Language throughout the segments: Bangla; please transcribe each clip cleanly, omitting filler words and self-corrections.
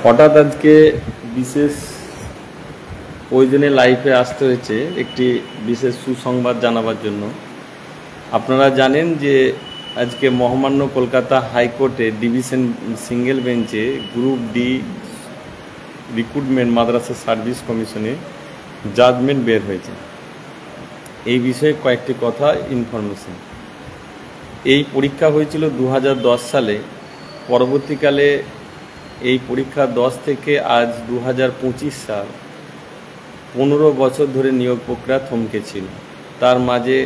হঠাৎ আজকে বিশেষ প্রয়োজনে লাইফে আসতে হয়েছে একটি বিশেষ সুসংবাদ জানাবার জন্য। আপনারা জানেন যে আজকে মহামান্য কলকাতা হাইকোর্টে ডিভিশন সিঙ্গেল বেঞ্চে গ্রুপ ডি রিক্রুটমেন্ট মাদ্রাসা সার্ভিস কমিশনে জাজমেন্ট বের হয়েছে। এই বিষয়ে কয়েকটি কথা ইনফরমেশন। এই পরীক্ষা হয়েছিল 2010 সালে। পরবর্তীকালে এই পরীক্ষা 10 থেকে আজ 2025 সাল 15 বছর ধরে নিয়োগ প্রক্রিয়া থমকে ছিল। তার মাঝে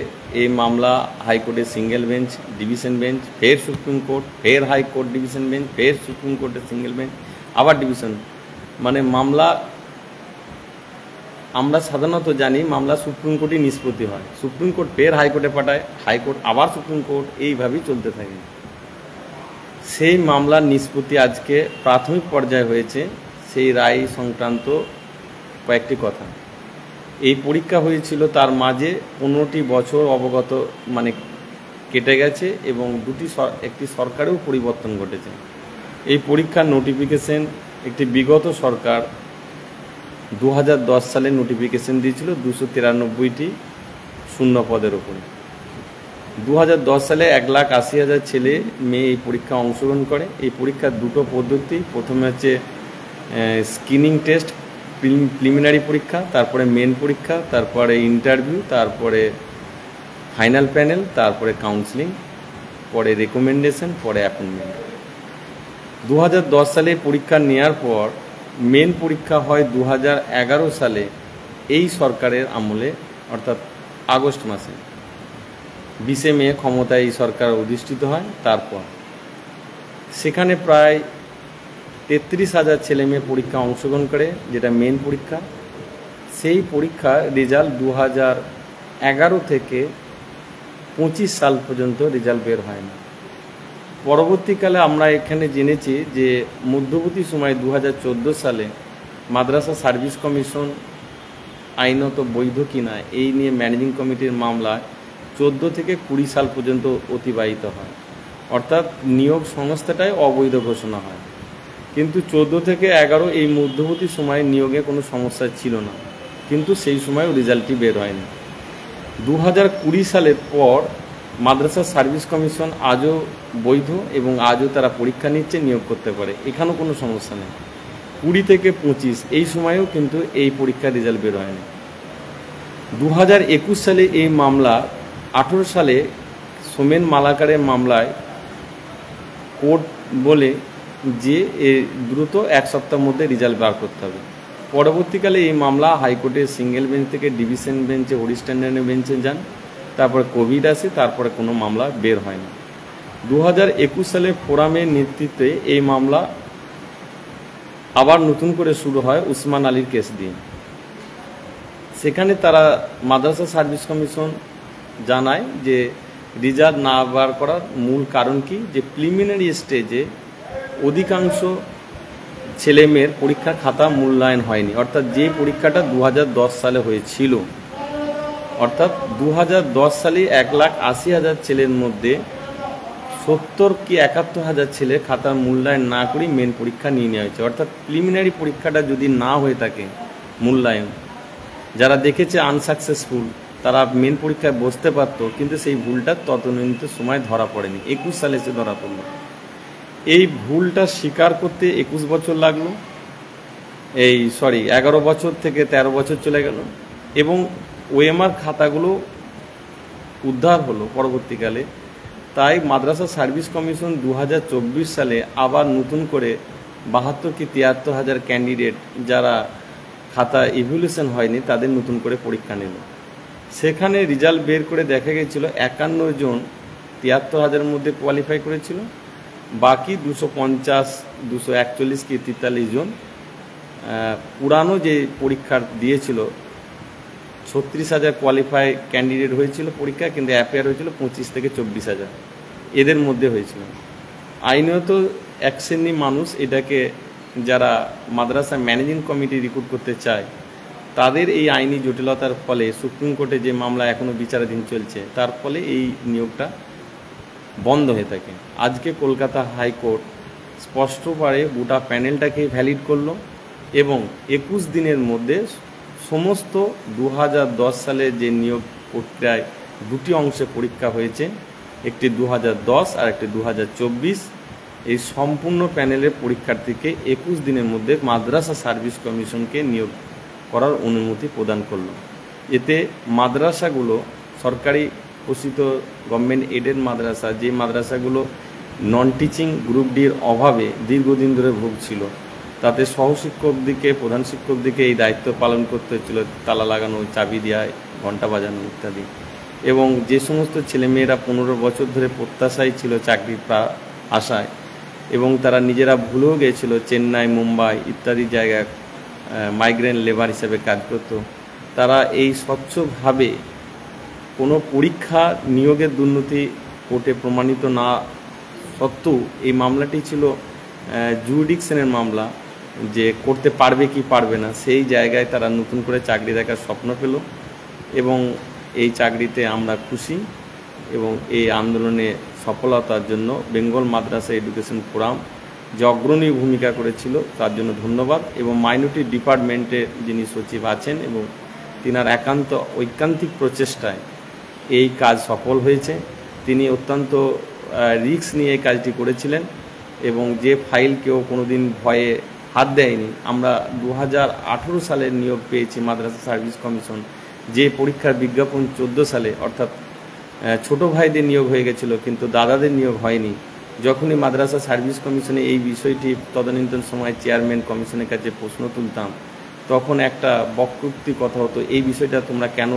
এই মামলা হাইকোর্টের সিঙ্গেল বেঞ্চ, ডিভিশন বেঞ্চ, ফের সুপ্রিম কোর্ট, ফের হাইকোর্ট ডিভিশন বেঞ্চ, ফের সুপ্রিম কোর্টের সিঙ্গেল বেঞ্চ, আবার ডিভিশন, মানে মামলা আমরা সাধারণত জানি মামলা সুপ্রিম কোর্টে নিষ্পত্তি হয়, সুপ্রিম কোর্ট ফের হাইকোর্টে পাঠায়, হাইকোর্ট আবার সুপ্রিম কোর্ট, এইভাবেই চলতে থাকে। সেই মামলার নিষ্পত্তি আজকে প্রাথমিক পর্যায়ে হয়েছে। সেই রায় সংক্রান্ত কয়েকটি কথা। এই পরীক্ষা হয়েছিল, তার মাঝে 15টি বছর অবগত কেটে গেছে এবং একটি সরকারেও পরিবর্তন ঘটেছে। এই পরীক্ষার নোটিফিকেশন একটি বিগত সরকার 2010 সালে নোটিফিকেশন দিয়েছিল 293টি শূন্য পদের উপরে। 2010 সালে 1,80,000 ছেলে মেয়ে এই পরীক্ষা অংশগ্রহণ করে। এই পরীক্ষার দুটো পদ্ধতি, প্রথমে হচ্ছে স্ক্রিনিং টেস্ট, প্রিলিমিনারি পরীক্ষা, তারপরে মেন পরীক্ষা, তারপরে ইন্টারভিউ, তারপরে ফাইনাল প্যানেল, তারপরে কাউন্সিলিং, পরে রেকমেন্ডেশন, পরে অ্যাপয়েন্টমেন্ট। 2010 সালে পরীক্ষা নেওয়ার পর মেন পরীক্ষা হয় 2011 সালে এই সরকারের আমলে, অর্থাৎ আগস্ট মাসে। 20 মে ক্ষমতায় এই সরকার অধিষ্ঠিত হয়। তারপর সেখানে প্রায় 33,000 ছেলে মেয়ে পরীক্ষা অংশগ্রহণ করে, যেটা মেন পরীক্ষা। সেই পরীক্ষার রেজাল্ট 2011 থেকে 25 সাল পর্যন্ত রেজাল্ট বের হয় না। পরবর্তীকালে আমরা এখানে জেনেছি যে মধ্যবর্তী সময়ে 2014 সালে মাদ্রাসা সার্ভিস কমিশন আইনত বৈধ কিনা এই নিয়ে ম্যানেজিং কমিটির মামলায় 14 থেকে 20 সাল পর্যন্ত অতিবাহিত হয়, অর্থাৎ নিয়োগ সংস্থাটাই অবৈধ ঘোষণা হয়। কিন্তু 14 থেকে 11 এই মধ্যবর্তী সময়ে নিয়োগে কোনো সমস্যা ছিল না, কিন্তু সেই সময়ও রেজাল্টটি বের হয়নি। 2020 সালের পর মাদ্রাসা সার্ভিস কমিশন আজও বৈধ এবং আজও তারা পরীক্ষা নিচ্ছে, নিয়োগ করতে পারে, এখানেও কোনো সমস্যা নেই। 20 থেকে 25 এই সময়েও কিন্তু এই পরীক্ষার রেজাল্ট বের হয়নি। 2021 সালে এই মামলা, 18 সালে সোমেন মালাকারের মামলায় কোর্ট বলে যে দ্রুত 1 সপ্তাহের মধ্যে রেজাল্ট বার করতে হবে। পরবর্তীকালে এই মামলা হাইকোর্টের সিঙ্গেল বেঞ্চ থেকে ডিভিশন বেঞ্চে, হরিস্ট্যান্ডার্ড বেঞ্চে যান, তারপরে কোভিড আসে, তারপরে কোনো মামলা বের হয় না। 2021 সালে ফোরামের নেতৃত্বে এই মামলা আবার নতুন করে শুরু হয় উসমান আলীর কেস দিয়ে। সেখানে তারা মাদ্রাসা সার্ভিস কমিশন জানায় যে রেজাল্ট না বার করার মূল কারণ কি, যে প্রিলিমিনারি স্টেজে অধিকাংশ ছেলেমেয়ের পরীক্ষার খাতা মূল্যায়ন হয়নি, অর্থাৎ যে পরীক্ষাটা 2010 সালে হয়েছিল, অর্থাৎ 2010 সালে 1,80,000 ছেলের মধ্যে 70 কি 71,000 ছেলে খাতার মূল্যায়ন না করে মেন পরীক্ষা নিয়ে নেওয়া হয়েছে। অর্থাৎ প্রিলিমিনারি পরীক্ষাটা যদি না হয়ে থাকে মূল্যায়ন, যারা দেখেছে আনসাকসেসফুল, তারা মেন পরীক্ষায় বসতে পারতো, কিন্তু সেই ভুলটা ততনির্দিষ্ট সময় ধরা পড়েনি। 21 সালে এসে ধরা পড়লো। এই ভুলটা স্বীকার করতে 21 বছর লাগলো, 11 বছর থেকে 13 বছর চলে গেল এবং ওএমআর খাতাগুলো উদ্ধার হলো পরবর্তীকালে। তাই মাদ্রাসা সার্ভিস কমিশন 2024 সালে আবার নতুন করে 72 কি 73,000 ক্যান্ডিডেট যারা খাতা ইভ্যালুয়েশন হয়নি তাদের নতুন করে পরীক্ষা নিল। সেখানে রেজাল্ট বের করে দেখা গেছিল 51 জন 73,000 মধ্যে কোয়ালিফাই করেছিল, বাকি 250, 241 কি 43 জন পুরানো যে পরীক্ষা দিয়েছিল 36,000 কোয়ালিফাই ক্যান্ডিডেট হয়েছিল পরীক্ষা, কিন্তু অ্যাপিয়ার হয়েছিল 25 থেকে 24,000, এদের মধ্যে হয়েছিল। আইনত এক শ্রেণী মানুষ এটাকে, যারা মাদ্রাসা ম্যানেজিং কমিটি রিক্রুট করতে চায়, তাদের এই আইনি জটিলতার ফলে সুপ্রিম কোর্টে যে মামলা এখনও বিচারাধীন চলছে, তার ফলে এই নিয়োগটা বন্ধ হয়ে থাকে। আজকে কলকাতা হাইকোর্ট স্পষ্টভাবে গোটা প্যানেলটাকে ভ্যালিড করলো এবং 21 দিনের মধ্যে সমস্ত 2010 সালে যে নিয়োগ প্রক্রিয়ায় দুটি অংশে পরীক্ষা হয়েছে, একটি 2010 আর একটি 2024, এই সম্পূর্ণ প্যানেলের পরীক্ষার্থীকে 21 দিনের মধ্যে মাদ্রাসা সার্ভিস কমিশনকে নিয়োগ করার অনুমতি প্রদান করলো। এতে মাদ্রাসাগুলো সরকারি পোষিত গভর্নমেন্ট এডেড মাদ্রাসা, যে মাদ্রাসাগুলো নন টিচিং গ্রুপ ডির অভাবে দীর্ঘদিন ধরে ভুগছিল, তাতে সহশিক্ষকদিকে, প্রধান শিক্ষকদিকে এই দায়িত্ব পালন করতে হচ্ছিল, তালা লাগানো, চাবি দেওয়া, ঘণ্টা বাজানো ইত্যাদি। এবং যে সমস্ত ছেলেমেয়েরা 15 বছর ধরে প্রত্যাশায় ছিল চাকরির আশায়, এবং তারা নিজেরা ভুলেও গিয়েছিল চেন্নাই, মুম্বাই ইত্যাদি জায়গায় মাইগ্রেন্ট লেবার হিসেবে কাজ করত, তারা এই স্বচ্ছভাবে কোনো পরীক্ষা নিয়োগের দুর্নীতি কোর্টে প্রমাণিত না সত্ত্বেও এই মামলাটি ছিল জুরিডিকশনের মামলা, যে করতে পারবে কি পারবে না, সেই জায়গায় তারা নতুন করে চাকরি দেখার স্বপ্ন পেল এবং এই চাকরিতে আমরা খুশি। এবং এই আন্দোলনে সফলতার জন্য বেঙ্গল মাদ্রাসা এডুকেশন ফোরাম যে অগ্রণী ভূমিকা করেছিল তার জন্য ধন্যবাদ। এবং মাইনরিটি ডিপার্টমেন্টে যিনি সচিব আছেন এবং তিনার একান্ত ঐকান্তিক প্রচেষ্টায় এই কাজ সফল হয়েছে। তিনি অত্যন্ত রিস্ক নিয়ে এই কাজটি করেছিলেন এবং যে ফাইল কেউ কোনোদিন ভয়ে হাত দেয়নি। আমরা 2018 সালের নিয়োগ পেয়েছি মাদ্রাসা সার্ভিস কমিশন, যে পরীক্ষার বিজ্ঞাপন 14 সালে, অর্থাৎ ছোট ভাইদের নিয়োগ হয়ে গেছিল কিন্তু দাদাদের নিয়োগ হয়নি। যখনই মাদ্রাসা সার্ভিস কমিশনে এই বিষয়টি তদানীন্তন সময় চেয়ারম্যান কমিশনের কাছে প্রশ্ন তুলতাম, তখন একটা বক্তৃতি কথা হতো, এই বিষয়টা তোমরা কেন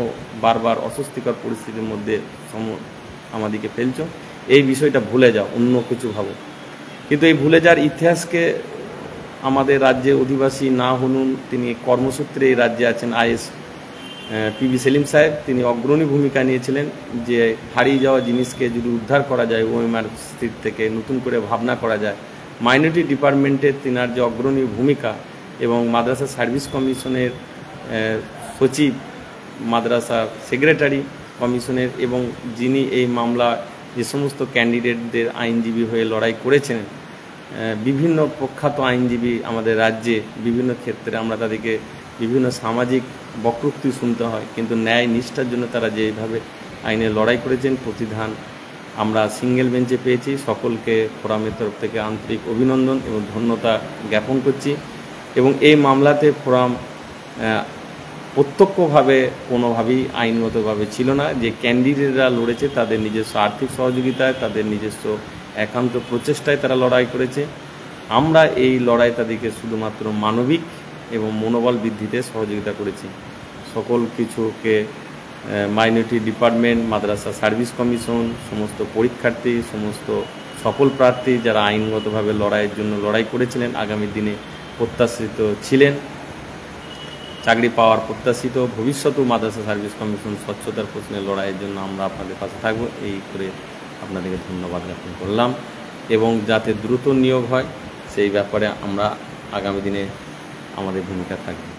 বারবার অস্বস্তিকর পরিস্থিতির মধ্যে আমাদেরকে ফেলছো, এই বিষয়টা ভুলে যাও, অন্য কিছু ভাবো। কিন্তু এই ভুলে যাওয়ার ইতিহাসকে আমাদের রাজ্যে অধিবাসী না হনুন, তিনি কর্মসূত্রে এই রাজ্যে আছেন, আইএস পিবি সেলিম সাহেব, তিনি অগ্রণী ভূমিকা নিয়েছিলেন যে হারিয়ে যাওয়া জিনিসকে যদি উদ্ধার করা যায়, ওএমআর স্থির থেকে নতুন করে ভাবনা করা যায়। মাইনরিটি ডিপার্টমেন্টের তিনার যে অগ্রণী ভূমিকা এবং মাদ্রাসা সার্ভিস কমিশনের সচিব, মাদ্রাসা সেক্রেটারি কমিশনের, এবং যিনি এই মামলা যে সমস্ত ক্যান্ডিডেটদের আইনজীবী হয়ে লড়াই করেছেন, বিভিন্ন প্রখ্যাত আইনজীবী আমাদের রাজ্যে বিভিন্ন ক্ষেত্রে, আমরা তাদেরকে বিভিন্ন সামাজিক বক্তৃতা শুনতে হয়, কিন্তু ন্যায় নিষ্ঠার জন্য তারা যেভাবে আইনে লড়াই করেছেন, প্রতিধান আমরা সিঙ্গেল বেঞ্চে পেয়েছি। সকলকে ফোরামের তরফ থেকে আন্তরিক অভিনন্দন এবং ধন্যতা জ্ঞাপন করছি। এবং এই মামলাতে ফোরাম প্রত্যক্ষভাবে কোনোভাবেই আইনগতভাবে ছিল না, যে ক্যান্ডিডেটরা লড়েছে তাদের নিজস্ব আর্থিক সহযোগিতায়, তাদের নিজস্ব একান্ত প্রচেষ্টায় তারা লড়াই করেছে। আমরা এই লড়াই তাদেরকে শুধুমাত্র মানবিক এবং মনোবল বৃদ্ধিতে সহযোগিতা করেছি। সকল কিছুকে মাইনরিটি ডিপার্টমেন্ট, মাদ্রাসা সার্ভিস কমিশন, সমস্ত পরীক্ষার্থী, সমস্ত সফল প্রার্থী যারা আইনগতভাবে লড়াইয়ের জন্য লড়াই করেছিলেন, আগামী দিনে প্রত্যাশিত ছিলেন, চাকরি পাওয়ার প্রত্যাশিত, ভবিষ্যতেও মাদ্রাসা সার্ভিস কমিশন স্বচ্ছতার প্রশ্নে লড়াইয়ের জন্য আমরা আপনাদের পাশে থাকবো, এই করে আপনাদেরকে ধন্যবাদ জ্ঞাপন করলাম। এবং যাতে দ্রুত নিয়োগ হয় সেই ব্যাপারে আমরা আগামী দিনে আমাদের ভূমিকা থাকবে।